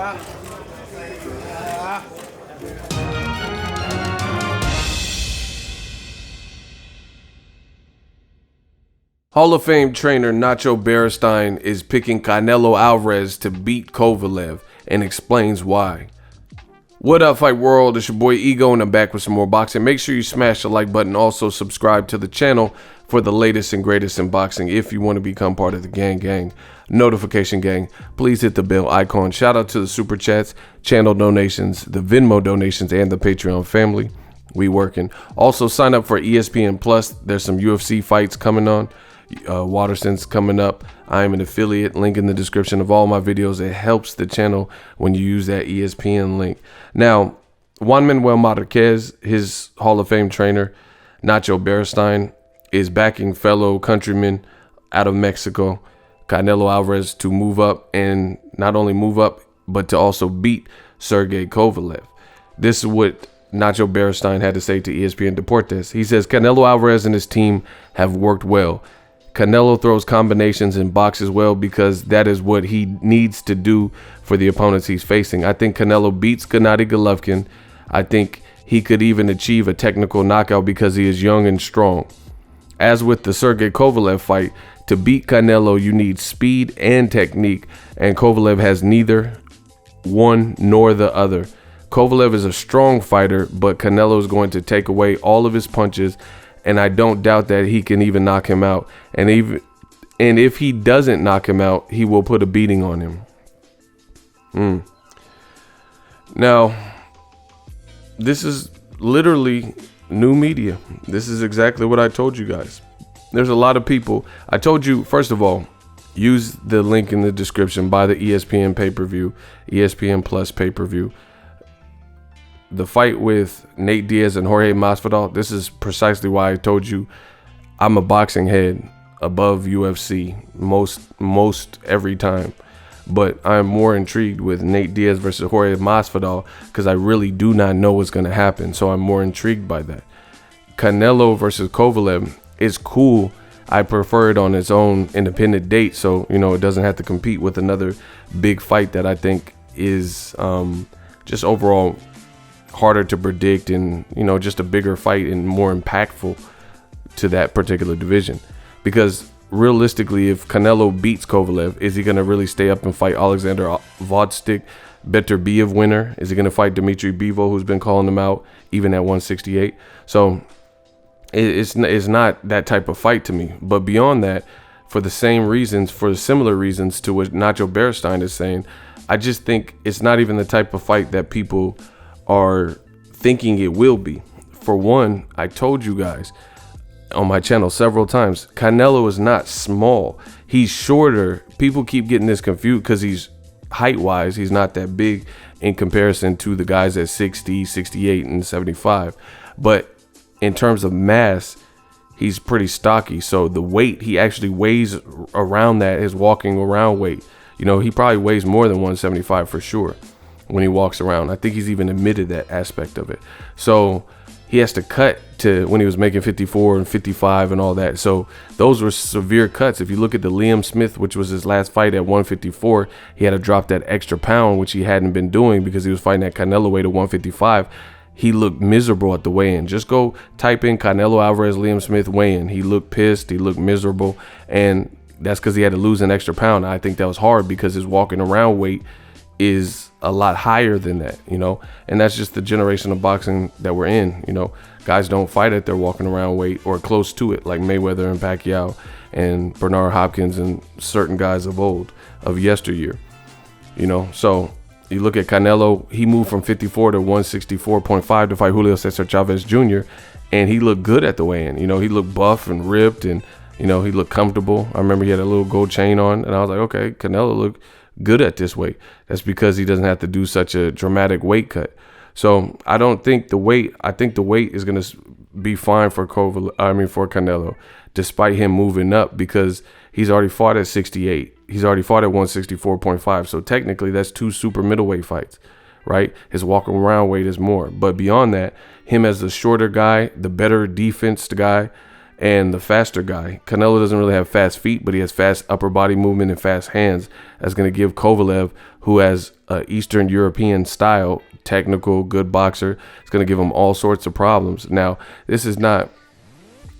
Hall of Fame trainer Nacho Beristain is picking Canelo Alvarez to beat Kovalev and explains why. What up, Fight World? It's your boy Ego, and I'm back with some more boxing. Make sure you smash the like button. Also, subscribe to the channel for the latest and greatest in boxing if you want to become part of the gang, notification gang. Please hit the bell icon. Shout out to the super chats, channel donations, the Venmo donations, and the Patreon family. We working. Also, sign up for ESPN Plus. There's some UFC fights coming on. Waterson's coming up. I am an affiliate. Link in the description of all my videos. It helps the channel when you use that ESPN link. Now, Juan Manuel Marquez, his Hall of Fame trainer, Nacho Beristain, is backing fellow countryman out of Mexico, Canelo Alvarez, to move up, and not only move up, but to also beat Sergey Kovalev. This is what Nacho Beristain had to say to ESPN Deportes. He says, Canelo Alvarez and his team have worked well. Canelo throws combinations and boxes well because that is what he needs to do for the opponents he's facing. I think Canelo beats Gennady Golovkin. I think he could even achieve a technical knockout because he is young and strong. As with the Sergey Kovalev fight, to beat Canelo, you need speed and technique, and Kovalev has neither one nor the other. Kovalev is a strong fighter, but Canelo is going to take away all of his punches, and I don't doubt that he can even knock him out. And if he doesn't knock him out, he will put a beating on him. Now, this is literally new media. This is exactly what I told you guys. There's a lot of people. I told you, first of all, use the link in the description. Buy the ESPN pay-per-view, ESPN Plus pay-per-view. The fight with Nate Diaz and Jorge Masvidal, this is precisely why I told you I'm a boxing head above UFC most every time. But I'm more intrigued with Nate Diaz versus Jorge Masvidal because I really do not know what's going to happen. So I'm more intrigued by that. Canelo versus Kovalev is cool. I prefer it on its own independent date, so it doesn't have to compete with another big fight that I think is just overall harder to predict, and just a bigger fight and more impactful to that particular division. Because realistically, if Canelo beats Kovalev, is he going to really stay up and fight Alexander Vodstick, Beterbiev winner? Is he going to fight Dimitri Bivol, who's been calling him out even at 168? So it's not that type of fight to me. But beyond that, for the similar reasons to what Nacho Beristain is saying, I just think it's not even the type of fight that people are thinking it will be. For one, I told you guys on my channel several times, Canelo is not small. He's shorter. People keep getting this confused because he's height-wise, he's not that big in comparison to the guys at 60, 68, and 75. But in terms of mass, he's pretty stocky. So the weight, he actually weighs around that, his walking around weight. He probably weighs more than 175 for sure when he walks around. I think he's even admitted that aspect of it. So he has to cut to when he was making 54 and 55 and all that. So those were severe cuts. If you look at the Liam Smith, which was his last fight at 154, he had to drop that extra pound, which he hadn't been doing because he was fighting at Canelo weight at 155. He looked miserable at the weigh-in. Just go type in Canelo Alvarez, Liam Smith weigh-in. He looked pissed. He looked miserable. And that's because he had to lose an extra pound. I think that was hard because his walking around weight is a lot higher than that, and that's just the generation of boxing that we're in. Guys don't fight at their walking around weight or close to it, like Mayweather and Pacquiao and Bernard Hopkins and certain guys of yesteryear. So you look at Canelo, he moved from 54 to 164.5 to fight Julio Cesar Chavez Jr., and he looked good at the weigh-in. He looked buff and ripped, and he looked comfortable. I remember he had a little gold chain on, and I was like, okay, Canelo looked good at this weight. That's because he doesn't have to do such a dramatic weight cut. So I think the weight is going to be fine for Canelo, despite him moving up, because he's already fought at 68. He's already fought at 164.5. So technically that's two super middleweight fights, right? His walking around weight is more. But beyond that, him as the shorter guy, the better defense guy, and the faster guy. Canelo doesn't really have fast feet, but he has fast upper body movement and fast hands. That's going to give Kovalev, who has Eastern European style, technical, good boxer, it's going to give him all sorts of problems. Now, this is not,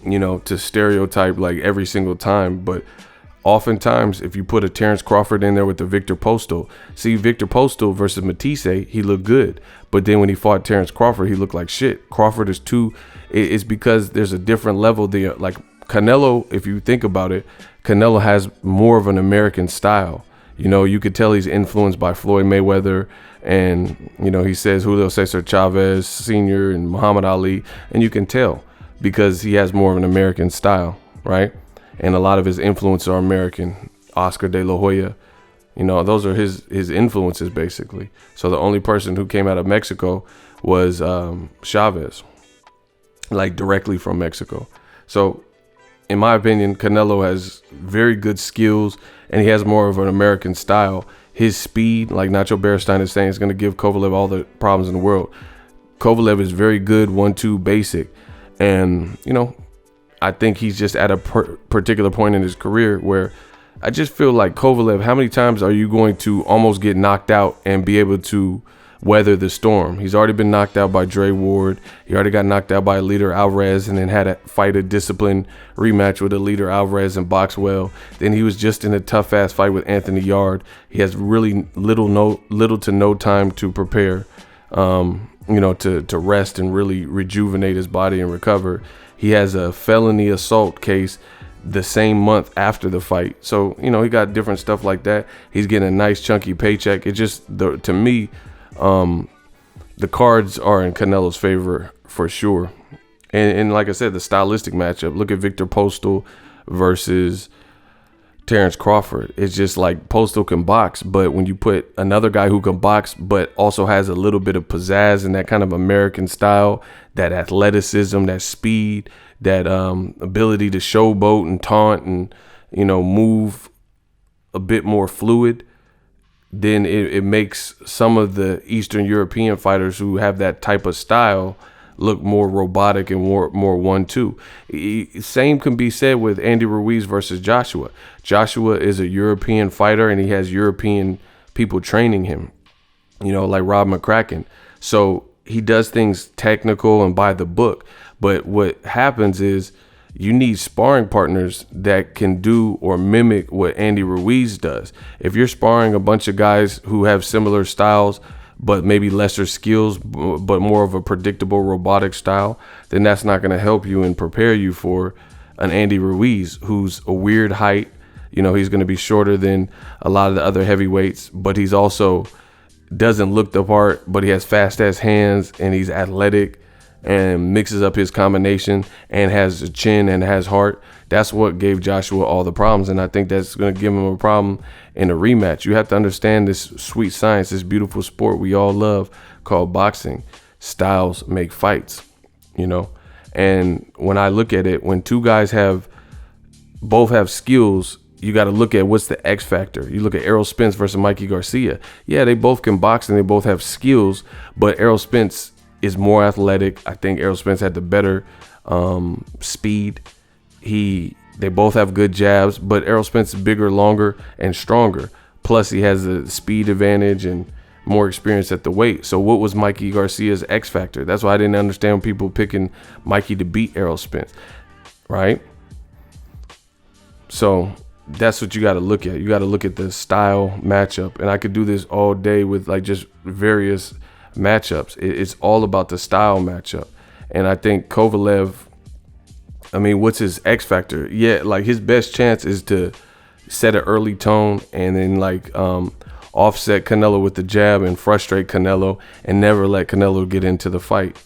to stereotype like every single time, but oftentimes if you put a Terrence Crawford in there with the Victor Postol, see Victor Postol versus Matisse, he looked good. But then when he fought Terrence Crawford, he looked like shit. Crawford is it's because there's a different level there. Like Canelo, if you think about it, Canelo has more of an American style. You could tell he's influenced by Floyd Mayweather, and, he says Julio Cesar Chavez Sr. and Muhammad Ali, and you can tell because he has more of an American style, right? And a lot of his influences are American. Oscar de la Hoya, those are his influences basically. So the only person who came out of Mexico was Chavez, like directly from Mexico. So in my opinion, Canelo has very good skills and he has more of an American style. His speed, like Nacho Beristain is saying, is going to give Kovalev all the problems in the world. Kovalev is very good 1-2 basic. And, I think he's just at a particular point in his career where I just feel like Kovalev, how many times are you going to almost get knocked out and be able to weather the storm? He's already been knocked out by Dre Ward. He already got knocked out by Leader Alvarez and then had to fight a disciplined rematch with Leader Alvarez and box well. Then he was just in a tough ass fight with Anthony Yard. He has really little to no time to prepare, to rest and really rejuvenate his body and recover. He has a felony assault case the same month after the fight. So, he got different stuff like that. He's getting a nice chunky paycheck. It just, to me, the cards are in Canelo's favor for sure. And like I said, the stylistic matchup, look at Victor Postol versus Terrence Crawford. It's just like Postol can box, but when you put another guy who can box but also has a little bit of pizzazz and that kind of American style, that athleticism, that speed, that ability to showboat and taunt and move a bit more fluid, then it makes some of the Eastern European fighters who have that type of style look more robotic and more 1-2. Same can be said with Andy Ruiz versus Joshua. Joshua is a European fighter and he has European people training him, like Rob McCracken. So he does things technical and by the book. But what happens is you need sparring partners that can do or mimic what Andy Ruiz does. If you're sparring a bunch of guys who have similar styles, but maybe lesser skills, but more of a predictable robotic style, then that's not going to help you and prepare you for an Andy Ruiz, who's a weird height. He's going to be shorter than a lot of the other heavyweights, but he's also doesn't look the part, but he has fast ass hands and he's athletic and mixes up his combination and has a chin and has heart. That's what gave Joshua all the problems, and I think that's going to give him a problem in a rematch. You have to understand this sweet science, this beautiful sport we all love called boxing. Styles make fights, And when I look at it, when two guys both have skills, you got to look at what's the X factor. You look at Errol Spence versus Mikey Garcia. Yeah, they both can box and they both have skills, but Errol Spence is more athletic. I think Errol Spence had the better speed. They both have good jabs, but Errol Spence is bigger, longer, and stronger. Plus, he has a speed advantage and more experience at the weight. So what was Mikey Garcia's X factor? That's why I didn't understand people picking Mikey to beat Errol Spence, right? So that's what you got to look at. You got to look at the style matchup. And I could do this all day with like just various matchups. It's all about the style matchup. And I think Kovalev, what's his X factor? Yeah, like his best chance is to set an early tone and then offset Canelo with the jab and frustrate Canelo and never let Canelo get into the fight,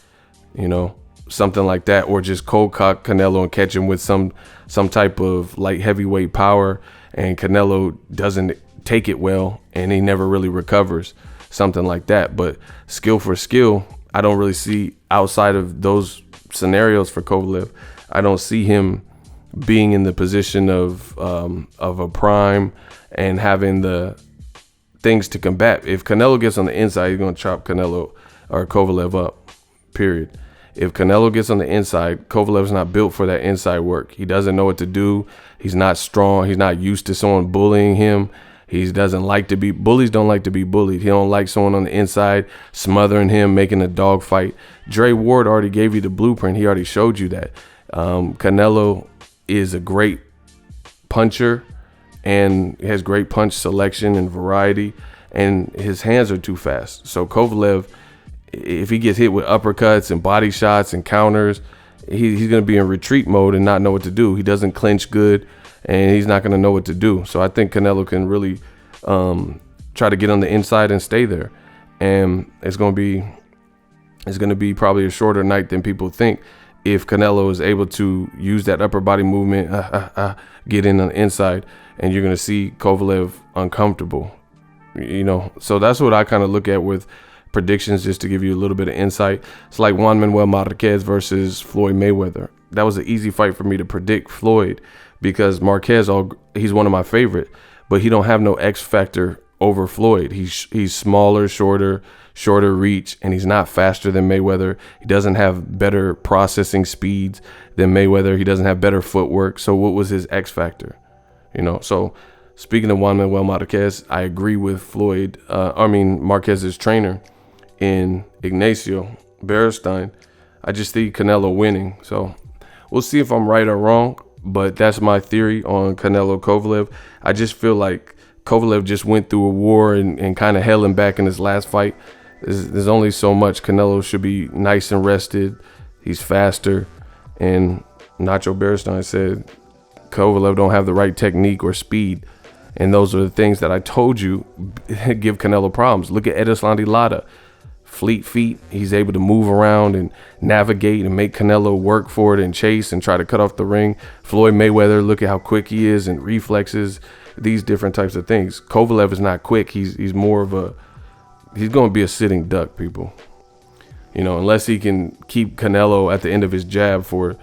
something like that, or just cold cock Canelo and catch him with some type of light heavyweight power and Canelo doesn't take it well and he never really recovers, something like that. But skill for skill, I don't really see outside of those scenarios for Kovalev. I don't see him being in the position of a prime and having the things to combat. If Canelo gets on the inside, he's going to chop Canelo or Kovalev up, period. If Canelo gets on the inside, Kovalev's not built for that inside work. He doesn't know what to do. He's not strong. He's not used to someone bullying him. He doesn't like to be, bullies don't like to be bullied. He don't like someone on the inside smothering him, making a dog fight. Dre Ward already gave you the blueprint. He already showed you that. Canelo is a great puncher and has great punch selection and variety, and his hands are too fast. So Kovalev, if he gets hit with uppercuts and body shots and counters, he's going to be in retreat mode and not know what to do. He doesn't clinch good, and he's not going to know what to do. So I think Canelo can really try to get on the inside and stay there. And it's going to be probably a shorter night than people think if Canelo is able to use that upper body movement, get in on the inside, and you're going to see Kovalev uncomfortable. You know, so that's what I kind of look at with predictions, just to give you a little bit of insight. It's like Juan Manuel Marquez versus Floyd Mayweather. That was an easy fight for me to predict Floyd, because Marquez, he's one of my favorite, but he don't have no X factor over Floyd. He's smaller, shorter reach, and he's not faster than Mayweather. He doesn't have better processing speeds than Mayweather. He doesn't have better footwork. So what was his X factor? You know, so speaking of Juan Manuel Marquez, I agree with Marquez's trainer in Ignacio Beristain. I just see Canelo winning. So we'll see if I'm right or wrong, but that's my theory on Canelo Kovalev. I just feel like Kovalev just went through a war and kind of held him back in his last fight. There's only so much. Canelo should be nice and rested. He's faster. And Nacho Beristain said Kovalev don't have the right technique or speed. And those are the things that I told you give Canelo problems. Look at Erislandy Lara. Fleet feet. He's able to move around and navigate and make Canelo work for it and chase and try to cut off the ring. Floyd Mayweather, look at how quick he is and reflexes, these different types of things. Kovalev is not quick. He's more of a, he's going to be a sitting duck, people. You know, unless he can keep Canelo at the end of his jab for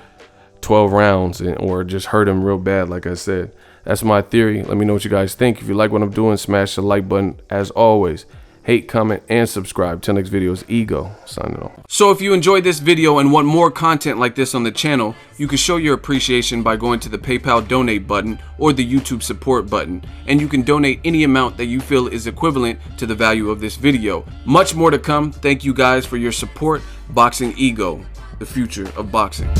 12 rounds or just hurt him real bad, like I said. That's my theory. Let me know what you guys think. If you like what I'm doing, smash the like button. As always, hate, comment, and subscribe. Till next video is Ego signing off. So if you enjoyed this video and want more content like this on the channel, you can show your appreciation by going to the PayPal donate button or the YouTube support button, and you can donate any amount that you feel is equivalent to the value of this video. Much more to come. Thank you guys for your support. Boxing Ego, the future of boxing.